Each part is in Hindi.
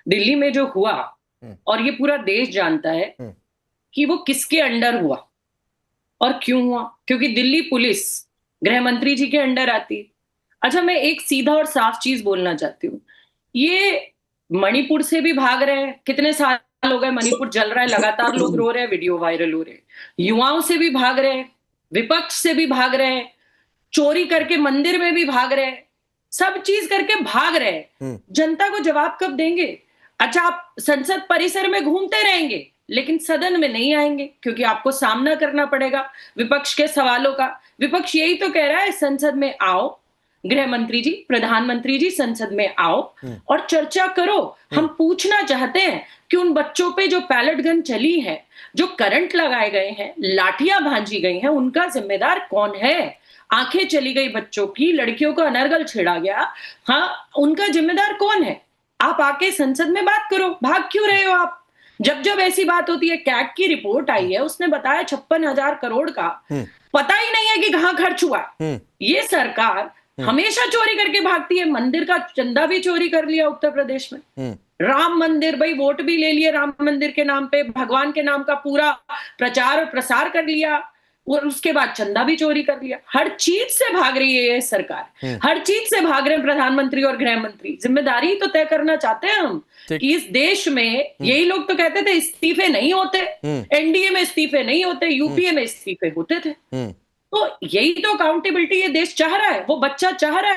दिल्ली में जो हुआ हम्म, और ये पूरा देश जानता है हम्म, कि वो किसके अंडर हुआ और क्यों हुआ, क्योंकि दिल्ली पुलिस गृह मंत्री जी के अंडर आती है। अच्छा, मैं एक सीधा और साफ चीज बोलना चाहती हूँ। ये मणिपुर से भी भाग रहे हैं, कितने साल हो गए मणिपुर जल रहा है, लगातार लोग रो रहे हैं, वीडियो वायरल हो रहे हैं। युवाओं से भी भाग रहे हैं, विपक्ष से भी भाग रहे हैं, चोरी करके मंदिर में भी भाग रहे हैं, सब चीज करके भाग रहे हैं। हम्म, जनता को जवाब कब देंगे? अच्छा, आप संसद परिसर में घूमते रहेंगे लेकिन सदन में नहीं आएंगे, क्योंकि आपको सामना करना पड़ेगा विपक्ष के सवालों का। विपक्ष यही तो कह रहा है, संसद में आओ, गृह मंत्री जी, प्रधानमंत्री जी, संसद में आओ हम्म, और चर्चा करो। हम पूछना चाहते हैं कि उन बच्चों पे जो पैलेट गन चली है, जो करंट लगाए गए हैं, लाठियां भांजी गई हैं, उनका जिम्मेदार कौन है? आंखें चली गई बच्चों की, लड़कियों को अनर्गल छेड़ा गया, हाँ, उनका जिम्मेदार कौन है? आप आके संसद में बात करो, भाग क्यों रहे हो आप? जब जब ऐसी बात होती है, कैग की रिपोर्ट आई है, उसने बताया 56,000 करोड़ का हम्म, पता ही नहीं है कि कहां खर्च हुआ। हम्म, ये सरकार हम्म, हमेशा चोरी करके भागती है। मंदिर का चंदा भी चोरी कर लिया उत्तर प्रदेश में। हम्म, राम मंदिर, भाई वोट भी ले लिए राम मंदिर के नाम पे, भगवान के नाम का पूरा प्रचार और प्रसार कर लिया, और उसके बाद चंदा भी चोरी कर लिया। हर चीज से भाग रही है ये सरकार, हम्म, हर चीज से भाग रहे हैं प्रधानमंत्री और गृह मंत्री। जिम्मेदारी तो तय करना चाहते हैं हम ठीक। कि इस देश में, हम्म, यही लोग तो कहते थे इस्तीफे नहीं होते, हम्म, एनडीए में इस्तीफे नहीं होते, हम्म, यूपीए में इस्तीफे होते थे। हम्म, तो यही तो अकाउंटेबिलिटी ये देश चाह रहा है, वो बच्चा चाह रहा है।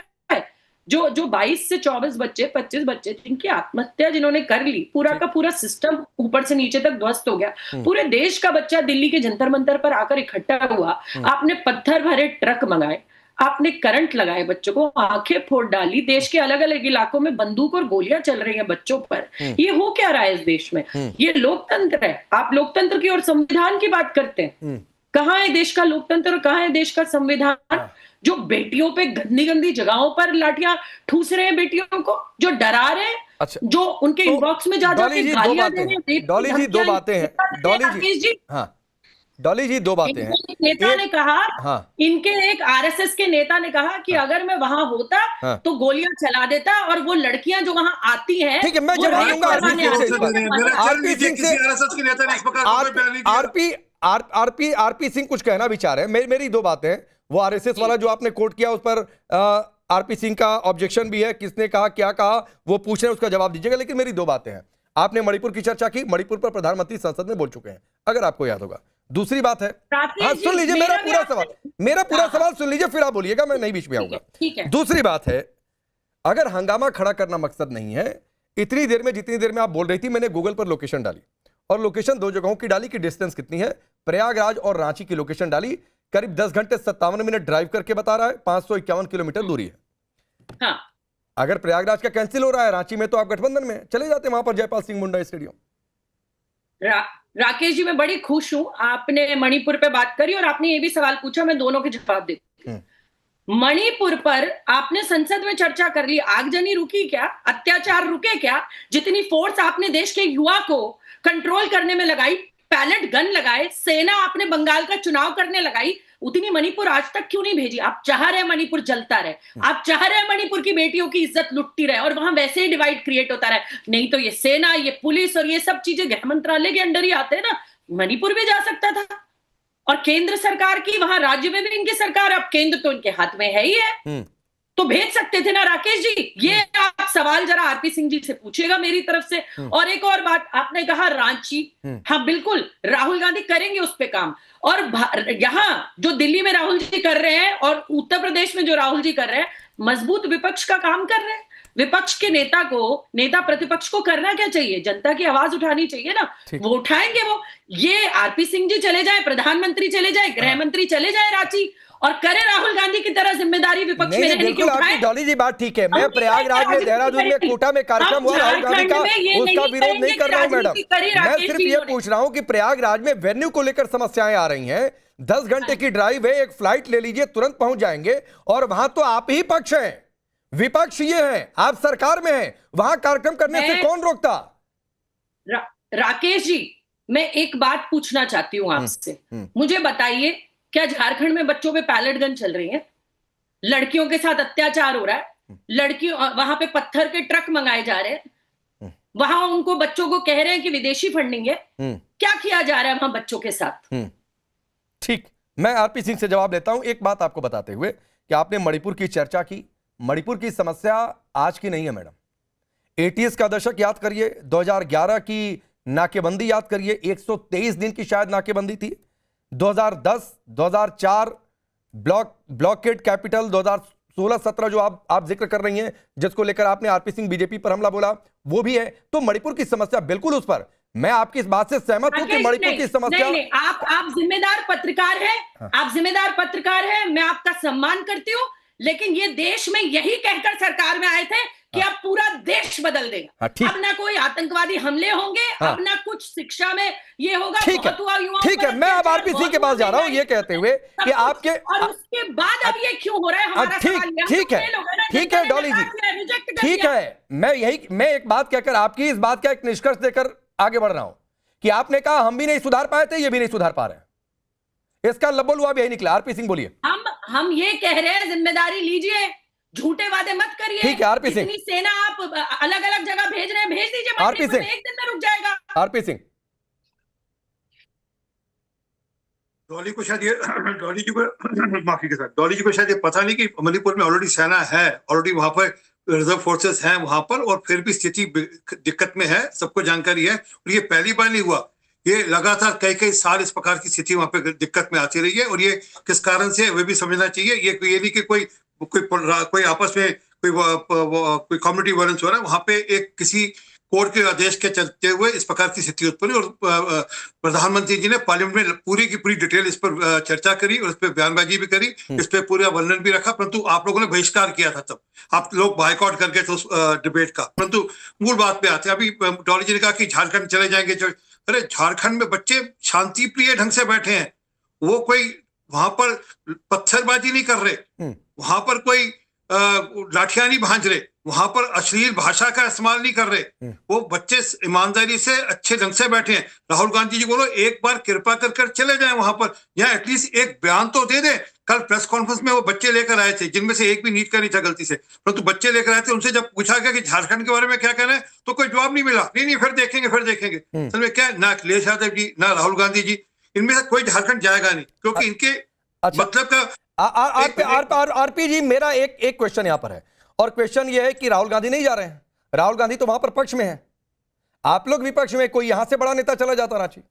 जो जो 22 से 24 बच्चे, 25 बच्चे जिनकी आत्महत्या जिन्होंने कर ली, पूरा ठीक। का पूरा सिस्टम ऊपर से नीचे तक ध्वस्त हो गया। हम्म, पूरे देश का बच्चा दिल्ली के जंतर मंतर पर आकर इकट्ठा हुआ। हम्म, आपने पत्थर भरे ट्रक मंगाए, आपने करंट लगाए, बच्चों को आंखें फोड़ डाली, देश के अलग अलग इलाकों में बंदूक और गोलियां चल रही हैं बच्चों पर। हम्म, ये हो क्या रहा है इस देश में? हम्म, ये लोकतंत्र है? आप लोकतंत्र की और संविधान की बात करते हैं। हम्म, कहाँ है देश का लोकतंत्र और कहाँ है देश का संविधान? हाँ, जो बेटियों पे गंदी गंदी जगहों पर लाठियां ठूस रहे हैं, बेटियों को जो डरा रहे हैं, अच्छा। जो उनके तो इनबॉक्स में जा डॉली जाके जी दो गालियां दे बातें रहे हैं, हैं, रेप की डॉली जी दो धमकियां बातें हैं, नेता दे रहे हैं, डॉली जी। राकेश जी। हाँ, डॉली जी दो बातें हैं। इनके एक नेता ने एक, कहा, हाँ, इनके एक आरएसएस के नेता ने कहा कि हाँ, अगर मैं वहां होता हाँ, तो गोलियां चला देता, और वो लड़कियां जो वहां आती हैं ठीक है, मैं वो जवाब रेप दूंगा आरपी करवाने सिंह से आती इस हैं, पर। उन्हें मना निरंजन आरपी लीजिए, सिंह से किसी आरएसएस के नेता ने इस प्रकार का कोई बयान नहीं दिया। आरपी सिंह कुछ कहना भी चाह रहे हैं। मेरी दो बातें हैं। वो आरएसएस वाला जो आपने कोट किया, उस पर आरपी सिंह का ऑब्जेक्शन भी है। किसने कहा, क्या कहा, वो पूछ रहे हैं, उसका जवाब दीजिएगा। लेकिन मेरी दो बातें हैं। आपने मणिपुर की चर्चा की, मणिपुर पर प्रधानमंत्री संसद में बोल चुके हैं, अगर आपको याद होगा। दूसरी बात है, हाँ राकेश जी, सुन लीजिए मेरा भी पूरा सवाल, मेरा पूरा हाँ, हाँ, सवाल सुन लीजिए, फिर आप बोलिएगा, मैं नहीं बीच में आऊंगा। ठीक है। दूसरी बात है, अगर हंगामा खड़ा करना मकसद नहीं है, इतनी देर में जितनी देर में आप बोल रही थी, मैंने गूगल पर लोकेशन डाली और लोकेशन दो जगहों की डाली कि डिस्टेंस कितनी है। प्रयागराज और रांची की लोकेशन डाली, करीब 10 घंटे 57 मिनट ड्राइव करके बता रहा है, 551 किलोमीटर दूरी है। हाँ, अगर प्रयागराज का कैंसिल हो रहा है, रांची में तो आप गठबंधन में चले जाते हैं, वहां पर जयपाल सिंह मुंडा स्टेडियम। राकेश जी, मैं बड़ी खुश हूं आपने मणिपुर पे बात करी और आपने ये भी सवाल पूछा, मैं दोनों के जवाब देती हूँ। मणिपुर पर आपने संसद में चर्चा कर ली, आगजनी रुकी क्या? अत्याचार रुके क्या? जितनी फोर्स आपने देश के युवा को कंट्रोल करने में लगाई, पैलेट गन लगाए, सेना आपने बंगाल का चुनाव करने लगाई, उतनी मणिपुर आज तक क्यों नहीं भेजी? आप चाह रहे हैं मणिपुर जलता रहे, आप चाह रहे हैं मणिपुर की बेटियों की इज्जत लुटती रहे और वहां वैसे ही डिवाइड क्रिएट होता रहे। नहीं तो ये सेना, ये पुलिस और ये सब चीजें गृह मंत्रालय के अंडर ही आते हैं ना। मणिपुर भी जा सकता था। और केंद्र सरकार की, वहां राज्य में भी इनकी सरकार, अब केंद्र तो इनके हाथ में है ही है, तो भेज सकते थे ना राकेश जी। ये आप सवाल जरा आरपी सिंह जी से पूछिएगा मेरी तरफ से। और एक और बात, आपने कहा रांची, हाँ बिल्कुल, राहुल गांधी करेंगे उस पे काम। और यहां जो दिल्ली में राहुल जी कर रहे हैं और उत्तर प्रदेश में जो राहुल जी कर रहे हैं, मजबूत विपक्ष का काम कर रहे हैं। विपक्ष के नेता को, नेता प्रतिपक्ष को करना क्या चाहिए? जनता की आवाज उठानी चाहिए ना, वो उठाएंगे। वो ये आरपी सिंह जी चले जाए, प्रधानमंत्री चले जाए, गृह मंत्री चले जाए रांची, और करे राहुल गांधी की तरह जिम्मेदारी विपक्ष में रहने की उठाए। डॉली जी बात ठीक है। मैं प्रयागराज में, देहरादून में, कोटा में कार्यक्रम हुआ राहुल गांधी का, उसका विरोध नहीं कर रहा हूं मैडम। मैं सिर्फ ये पूछ रहा हूं कि प्रयागराज में वेन्यू को लेकर समस्याएं आ रही हैं। 10 घंटे की ड्राइव है, एक फ्लाइट ले लीजिए, तुरंत पहुंच जाएंगे। और वहां तो आप ही पक्ष हैं, विपक्ष ये है, आप सरकार में हैं, वहां कार्यक्रम करने से कौन रोकता? राकेश जी, मैं एक बात पूछना चाहती हूं आपसे, मुझे बताइए, क्या झारखंड में बच्चों पे पैलेट गन चल रही है? लड़कियों के साथ अत्याचार हो रहा है, लड़कियों वहां पे पत्थर के ट्रक मंगाए जा रहे हैं, वहां उनको बच्चों को कह रहे हैं कि विदेशी फंडिंग है। क्या किया जा रहा है वहां बच्चों के साथ? ठीक, मैं आरपी सिंह से जवाब लेता हूं। एक बात आपको बताते हुए कि आपने मणिपुर की चर्चा की। मणिपुर की समस्या आज की नहीं है मैडम। 80s का दशक याद करिए, 2011 की नाकेबंदी याद करिए, 123 दिन की शायद नाकेबंदी थी। 2010, 2004 ब्लॉकेड कैपिटल, 2016-17 जो आप जिक्र कर रही हैं, जिसको लेकर आपने आरपी सिंह बीजेपी पर हमला बोला, वो भी है। तो मणिपुर की समस्या बिल्कुल उस पर मैं आपकी इस बात से सहमत हूं कि मणिपुर की समस्या नहीं, आप जिम्मेदार पत्रकार हैं। हाँ। आप जिम्मेदार पत्रकार हैं, मैं आपका सम्मान करती हूं, लेकिन ये देश में यही कहकर सरकार में आए थे कि अब पूरा देश बदल देगा। अब ना कोई आतंकवादी हमले होंगे, अब ना कुछ शिक्षा में ये होगा। ठीक है, मैं अब आरपी सिंह के पास जा रहा हूं ये कहते हुए कि आपके, और उसके बाद अब ये क्यों हो रहा है हमारा सवाल। ठीक है डॉली जी, ठीक है। मैं एक बात कहकर आपकी इस बात का एक निष्कर्ष देकर आगे बढ़ रहा हूं कि आपने कहा हम भी नहीं सुधार पाए थे, ये भी नहीं सुधार पा रहे हैं। इसका लब्बो लुआब यही निकला। आरपी सिंह बोलिए। हम ये कह रहे हैं, जिम्मेदारी लीजिए, झूठे वादे मत करिए। ठीक है आरपी सिंह, इतनी सेना आप अलग अलग जगह भेज रहे हैं, भेज दीजिए। आरपी सिंह, एक दिन में रुक जाएगा। आरपी सिंह, डॉली को शायद ये डॉली जी को माफी के साथ डॉली जी को शायद ये पता नहीं कि मणिपुर में ऑलरेडी सेना है, ऑलरेडी वहां पर रिजर्व फोर्सेस हैं वहां पर, और फिर भी स्थिति दिक्कत में है, सबको जानकारी है। और ये पहली बार नहीं हुआ, ये लगातार कई कई साल इस प्रकार की स्थिति वहां पे दिक्कत में आती रही है। और ये किस कारण से वे भी समझना चाहिए। ये नहीं कि कोई आपस में कोई कम्युनिटी वायलेंस हो रहा है। वहां पे एक किसी कोर्ट के आदेश के चलते हुए इस प्रकार की स्थिति उत्पन्न हुई, और प्रधानमंत्री जी ने पार्लियामेंट में पूरी की पूरी डिटेल इस पर चर्चा करी और इस पर बयानबाजी भी करी, इस पर पूरा वर्णन भी रखा। परंतु आप लोगों ने बहिष्कार किया था, तब आप लोग बायकॉट कर गए थे उस डिबेट का। परंतु मूल बात पे आते हैं। अभी डॉली जी ने कहा कि झारखंड चले जाएंगे। अरे झारखंड में बच्चे शांति प्रिय ढंग से बैठे हैं, वो कोई वहां पर पत्थरबाजी नहीं कर रहे, वहां पर कोई लाठियां नहीं भांज रहे, वहां पर अश्लील भाषा का इस्तेमाल नहीं कर रहे। वो बच्चे ईमानदारी से अच्छे ढंग से बैठे हैं। राहुल गांधी जी बोलो एक बार कृपा कर चले जाएं वहां पर, या एटलीस्ट एक बयान तो दे दें। कल प्रेस कॉन्फ्रेंस में वो बच्चे लेकर आए थे, जिनमें से एक भी नीट का नहीं था गलती से, परंतु बच्चे लेकर आए थे। उनसे जब पूछा गया कि झारखंड के बारे में क्या कहना है, तो कोई जवाब नहीं मिला। नहीं फिर देखेंगे। असल में क्या, ना अखिलेश यादव जी ना राहुल गांधी जी, इनमें से कोई झारखंड जाएगा नहीं, क्योंकि इनके मतलब का आरपी जी, मेरा एक क्वेश्चन यहां पर है, और क्वेश्चन यह है कि राहुल गांधी नहीं जा रहे हैं। राहुल गांधी तो वहां पर पक्ष में है, आप लोग विपक्ष में। कोई यहां से बड़ा नेता चला जाता रांची।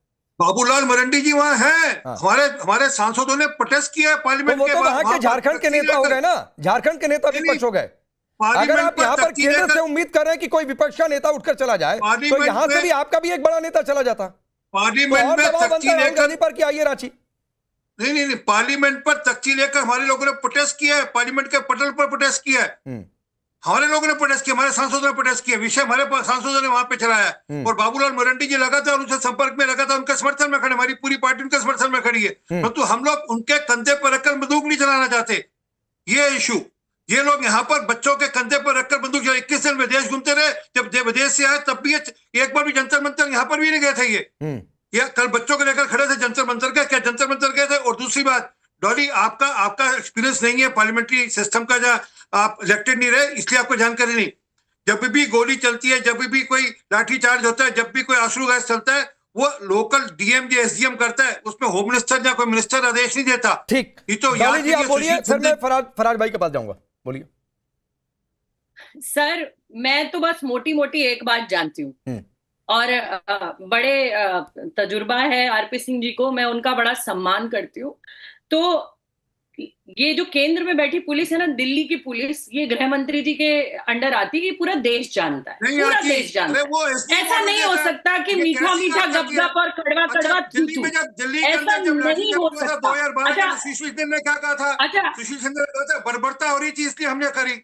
बाबूलाल मरंडी जी वहां हैं। हमारे सांसदों ने प्रोटेस्ट किया पार्लियामेंट के वहां के झारखंड के नेता हो गए ना, झारखंड के नेता विपक्ष हो गए। अगर आप यहाँ पर केंद्र से उम्मीद कर रहे हैं कि कोई विपक्ष का नेता उठकर चला जाए, तो यहां से भी आपका भी एक बड़ा नेता चला जाता। पार्लियामेंट में राहुल गांधी पर कि आइए रांची। नहीं, पार्लियामेंट पर तख्ती लेकर हमारे लोगों ने प्रोटेस्ट किया है, पार्लियामेंट के पटल पर प्रोटेस्ट किया है। हमारे लोगों ने प्रोटेस्ट किया, हमारे सांसदों ने प्रोटेस्ट किया, विषय हमारे सांसदों ने वहां पे चलाया। और बाबूलाल मरंडी जी लगातार उनसे संपर्क में, लगातार उनके समर्थन में खड़े, हमारी पूरी पार्टी उनके समर्थन में खड़ी है। परंतु हम लोग उनके कंधे पर रखकर बंदूक नहीं चलाना चाहते। ये इशू, ये लोग यहाँ पर बच्चों के कंधे पर रखकर बंदूक, 21 दिन विदेश घूमते रहे, जब विदेश से आए तब भी एक बार भी जंतर मंतर यहाँ पर भी नहीं गए थे। ये कल बच्चों को लेकर खड़े थे जंतर मंतर का, क्या जंतर मंतर गए थे? और दूसरी बात, डॉली आपका एक्सपीरियंस नहीं है पार्लियामेंट्री सिस्टम का, जहाँ आप इलेक्टेड नहीं रहे, इसलिए आपको जानकारी नहीं। जब भी गोली चलती है, जब भी कोई लाठी चार्ज होता है, जब भी कोई आंसू गैस चलता है, वो लोकल डीएम या एसडीएम करता है, उसमें होम मिनिस्टर या कोई मिनिस्टर आदेश नहीं देता। ठीक, ये तो जी आप बोलिए, फिर मैं फराज भाई के पास जाऊंगा। बोलिए सर। मैं तो बस मोटी मोटी एक बात जानती हूँ, और बड़े तजुर्बा है आरपी सिंह जी को, मैं उनका बड़ा सम्मान करती हूँ। तो ये जो केंद्र में बैठी पुलिस है ना, दिल्ली की पुलिस, ये गृह मंत्री जी के अंडर आती है। ये पूरा देश जानता है, पूरा देश जानता है। ऐसा नहीं हो सकता कि मीठा मीठा गप और कड़वा कड़वा थू, ऐसा नहीं हो सकता। 2012 सुशील चंद्र ने क्या कहा था? सुशील चंद्र ने कहा था बर्बरता हो रही थी इसलिए हमने करी।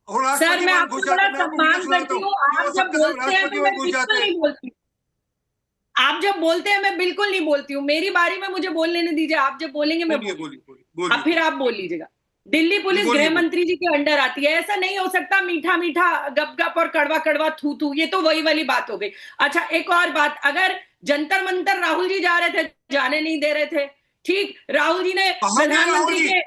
सर मैं आपको बड़ा सम्मान करती हूँ, आप जब बोलते हैं तो मैं बिल्कुल नहीं बोलती। आप जब बोलते हैं मैं बिल्कुल नहीं बोलती हूँ, मेरी बारी में मुझे बोल लेने दीजिए। आप जब बोलेंगे मैं अब फिर आप बोल लीजिएगा। दिल्ली पुलिस गृह मंत्री जी के अंडर आती है, ऐसा नहीं हो सकता मीठा मीठा गप गप और कड़वा कड़वा थू थू, ये तो वही वाली बात हो गई। अच्छा एक और बात, अगर जंतर मंतर राहुल जी जा रहे थे, जाने नहीं दे रहे थे, ठीक, राहुल जी ने कहाँ गए राहुल प्रधानमंत्री जी? के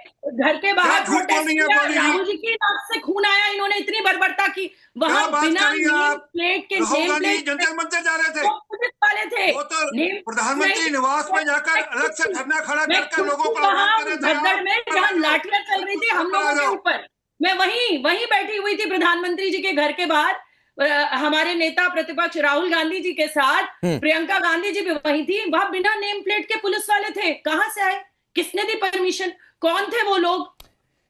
घर के बाहर क्या झूठ बोल प्रोटेस्ट रही है किया, मोदी जी? राहुल जी की नाक से खून आया, इन्होंने इतनी बर्बरता की, क्या वहां बात बिना कर रही हैं नेम आप? प्लेट के राहुल नेम गांधी प्लेट जंतर मंतर जा रहे थे, पुलिस वाले थे, वो तो नेम प्रधानमंत्री निवास में जाकर अलग से धरना खड़ा मैं करके खुद लोगों को वहां आह्वान कर रहे थे। भगदड़ में जहां लाठियां चल रही थी हम लोगों के ऊपर, मैं वहीं बैठी हुई थी प्रधानमंत्री जी के घर के बाहर, हमारे नेता प्रतिपक्ष राहुल गांधी जी के साथ प्रियंका गांधी जी भी वहीं थी, वहां बिना नेम प्लेट के पुलिस वाले थे, कहां से आए, किसने दी परमिशन, कौन थे वो लोग?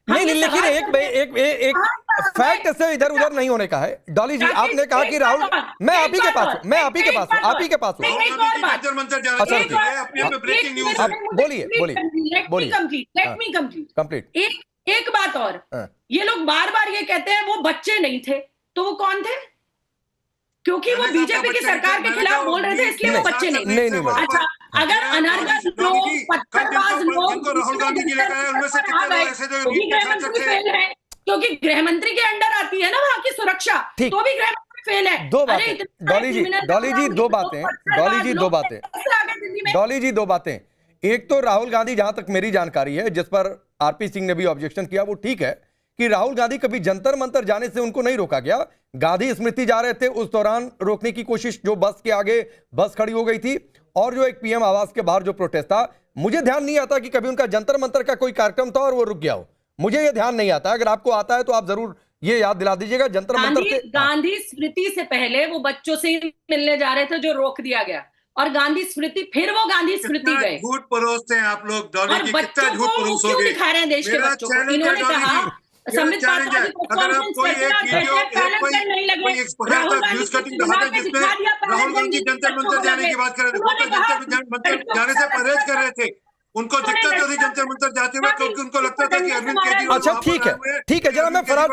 नहीं, लेकिन एक फैक्ट से इधर उधर नहीं होने का है। डॉली जी, आपने कहा कि राहुल, मैं आप ही के पास हूं, जंतर मंतर जा रहे थे, अपने ब्रेकिंग न्यूज है। बोलिए कंप्लीट। एक बात और, ये लोग बार बार ये कहते हैं वो बच्चे नहीं थे, तो वो कौन थे? क्योंकि वो बीजेपी की सरकार के खिलाफ बोल रहे थे, इसलिए वो बच्चे नहीं थे। अच्छा, अगर अनर्गल लोग, पत्थरबाज लोग राहुल गांधी जी लेकर आए, उनमें से कितने लोग ऐसे थे जो गृहमंत्री फेल है, क्योंकि गृहमंत्री के अंडर आती है ना वहां की सुरक्षा, तो भी गृहमंत्री फेल है। दो बातें डॉली जी, दो बातें। एक तो राहुल गांधी, जहां तक मेरी जानकारी है, जिस पर आरपी सिंह ने भी ऑब्जेक्शन किया, वो ठीक है कि राहुल गांधी कभी जंतर मंतर जाने से उनको नहीं रोका गया। गांधी स्मृति जा रहे थे, उस दौरान रोकने की कोशिश, जो बस के आगे बस खड़ी हो गई थी, और जो एक पीएम आवास के बाहर जो प्रोटेस्ट था, मुझे ध्यान नहीं आता कि कभी उनका जंतर मंतर का कोई कार्यक्रम था और वो रुक गया हो। मुझे ये ध्यान नहीं आता। अगर आपको आता है तो आप जरूर ये याद दिला दीजिएगा। जंतर मंतर से, गांधी स्मृति से पहले वो बच्चों से ही मिलने जा रहे थे, जो रोक दिया गया, और गांधी स्मृति, फिर वो गांधी स्मृति गए। झूठ परोसते हैं आप लोग, डॉली जी, कितना झूठ परोसोगे? क्यों दिखा रहे हैं देश के बच्चों को? इन्होंने कहा संबित पात्रा की अगर आप कोई एक वीडियो, कोई एक्सपोजर का न्यूज कटिंग दिखाते जिसमें राहुल गांधी जंतर मंतर जाने की बात कर रहे थे, वो तो जंतर मंतर जाने से परहेज कर रहे थे। उनको दिक्कत होती जंतर मंतर जाते हुए, क्योंकि उनको लगता था कि अरविंद केजरीवाल। अच्छा ठीक है, जरा मैं फरार